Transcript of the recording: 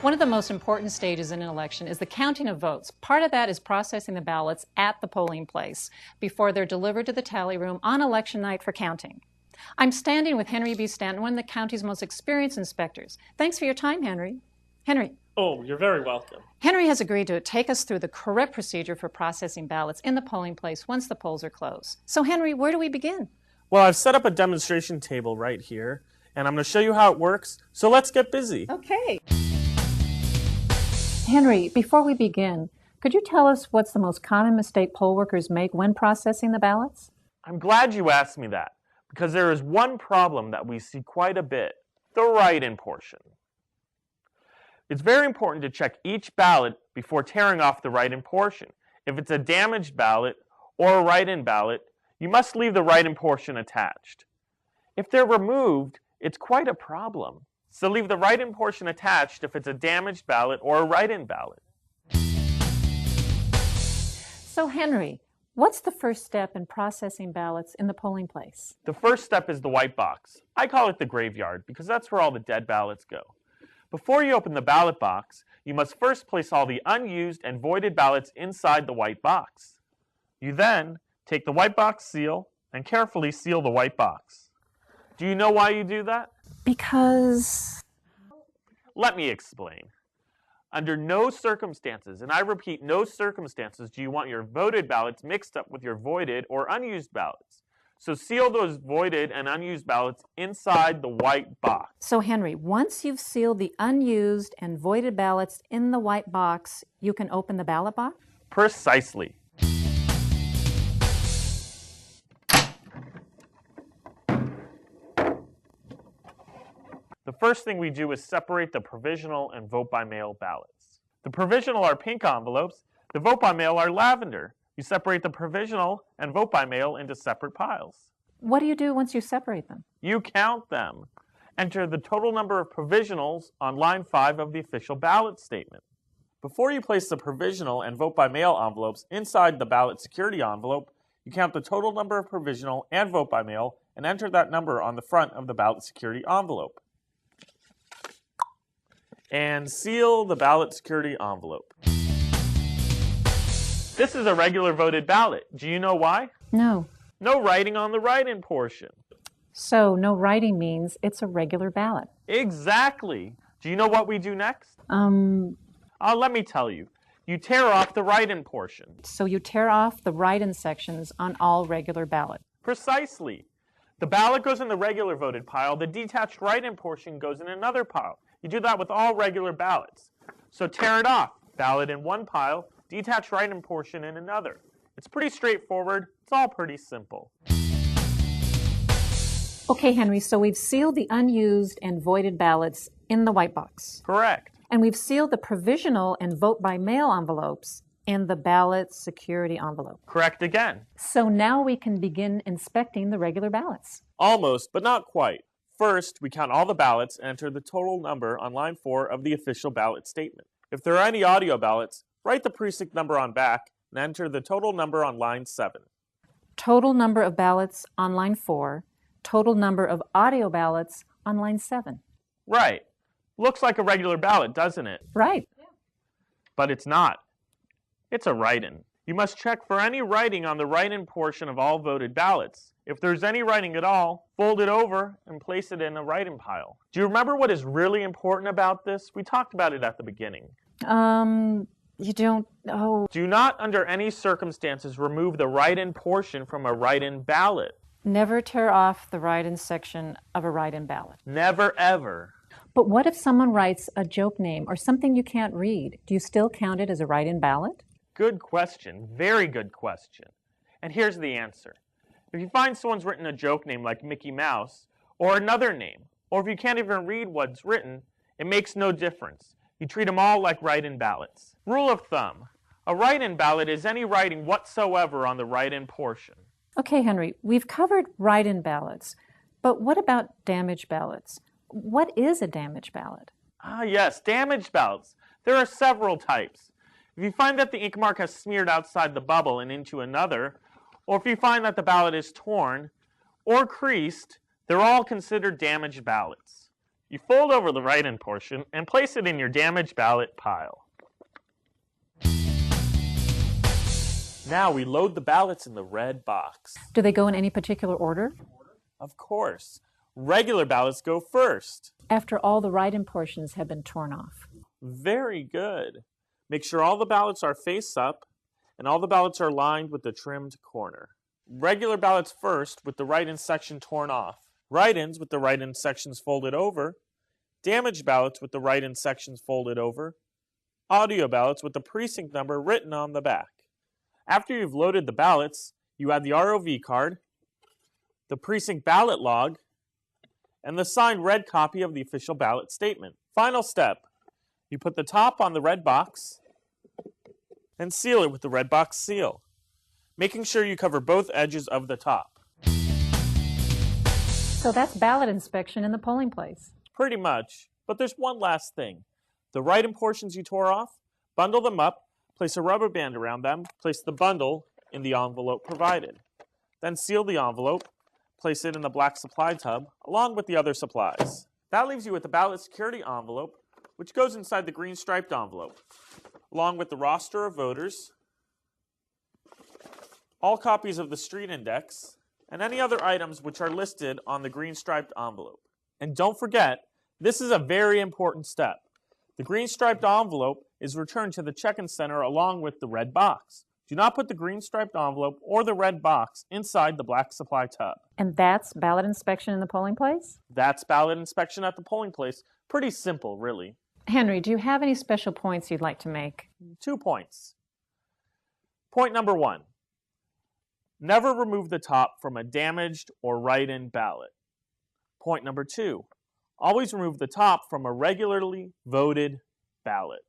One of the most important stages in an election is the counting of votes. Part of that is processing the ballots at the polling place before they're delivered to the tally room on election night for counting. I'm standing with Henry B. Stanton, one of the county's most experienced inspectors. Thanks for your time, Henry. Henry. Oh, you're very welcome. Henry has agreed to take us through the correct procedure for processing ballots in the polling place once the polls are closed. So, Henry, where do we begin? Well, I've set up a demonstration table right here, and I'm going to show you how it works, so let's get busy. Okay. Henry, before we begin, could you tell us what's the most common mistake poll workers make when processing the ballots? I'm glad you asked me that, because there is one problem that we see quite a bit, the write-in portion. It's very important to check each ballot before tearing off the write-in portion. If it's a damaged ballot or a write-in ballot, you must leave the write-in portion attached. If they're removed, it's quite a problem. So leave the write-in portion attached if it's a damaged ballot or a write-in ballot. So, Henry, what's the first step in processing ballots in the polling place? The first step is the white box. I call it the graveyard because that's where all the dead ballots go. Before you open the ballot box, you must first place all the unused and voided ballots inside the white box. You then take the white box seal and carefully seal the white box. Do you know why you do that? Because... Let me explain. Under no circumstances, and I repeat, no circumstances, do you want your voted ballots mixed up with your voided or unused ballots. So seal those voided and unused ballots inside the white box. So, Henry, once you've sealed the unused and voided ballots in the white box, you can open the ballot box? Precisely. The first thing we do is separate the provisional and vote-by-mail ballots. The provisional are pink envelopes. The vote-by-mail are lavender. You separate the provisional and vote-by-mail into separate piles. What do you do once you separate them? You count them. Enter the total number of provisionals on line 5 of the official ballot statement. Before you place the provisional and vote-by-mail envelopes inside the ballot security envelope, you count the total number of provisional and vote-by-mail and enter that number on the front of the ballot security envelope. And seal the ballot security envelope. This is a regular voted ballot. Do you know why? No. No writing on the write-in portion. So no writing means it's a regular ballot. Exactly. Do you know what we do next? Let me tell you. You tear off the write-in portion. So you tear off the write-in sections on all regular ballots. Precisely. The ballot goes in the regular voted pile. The detached write-in portion goes in another pile. You do that with all regular ballots. So tear it off. Ballot in one pile, detached write-in portion in another. It's pretty straightforward. It's all pretty simple. Okay, Henry, so we've sealed the unused and voided ballots in the white box. Correct. And we've sealed the provisional and vote-by-mail envelopes in the ballot security envelope. Correct again. So now we can begin inspecting the regular ballots. Almost, but not quite. First, we count all the ballots and enter the total number on line 4 of the official ballot statement. If there are any audio ballots, write the precinct number on back and enter the total number on line 7. Total number of ballots on line 4, total number of audio ballots on line 7. Right. Looks like a regular ballot, doesn't it? Right. But it's not. It's a write-in. You must check for any writing on the write-in portion of all voted ballots. If there's any writing at all, fold it over and place it in a write-in pile. Do you remember what is really important about this? We talked about it at the beginning. You don't... Oh. Do not, under any circumstances, remove the write-in portion from a write-in ballot. Never tear off the write-in section of a write-in ballot. Never, ever. But what if someone writes a joke name or something you can't read? Do you still count it as a write-in ballot? Good question. Very good question. And here's the answer. If you find someone's written a joke name like Mickey Mouse, or another name, or if you can't even read what's written, it makes no difference. You treat them all like write-in ballots. Rule of thumb. A write-in ballot is any writing whatsoever on the write-in portion. Okay, Henry, we've covered write-in ballots, but what about damaged ballots? What is a damaged ballot? Ah, yes, damaged ballots. There are several types. If you find that the ink mark has smeared outside the bubble and into another, or if you find that the ballot is torn or creased, they're all considered damaged ballots. You fold over the write-in portion and place it in your damaged ballot pile. Now we load the ballots in the red box. Do they go in any particular order? Of course. Regular ballots go first. After all the write-in portions have been torn off. Very good. Make sure all the ballots are face up and all the ballots are lined with the trimmed corner. Regular ballots first with the write-in section torn off. Write-ins with the write-in sections folded over. Damaged ballots with the write-in sections folded over. Audio ballots with the precinct number written on the back. After you've loaded the ballots, you add the ROV card, the precinct ballot log, and the signed red copy of the official ballot statement. Final step, you put the top on the red box and seal it with the red box seal, making sure you cover both edges of the top. So that's ballot inspection in the polling place. Pretty much, but there's one last thing. The write-in portions you tore off, bundle them up, place a rubber band around them, place the bundle in the envelope provided. Then seal the envelope, place it in the black supply tub, along with the other supplies. That leaves you with the ballot security envelope, which goes inside the green striped envelope, along with the roster of voters, all copies of the street index, and any other items which are listed on the green striped envelope. And don't forget, this is a very important step. The green striped envelope is returned to the check-in center along with the red box. Do not put the green striped envelope or the red box inside the black supply tub. And that's ballot inspection in the polling place? That's ballot inspection at the polling place. Pretty simple, really. Henry, do you have any special points you'd like to make? 2 points. Point number 1. Never remove the top from a damaged or write-in ballot. Point number 2. Always remove the top from a regularly voted ballot.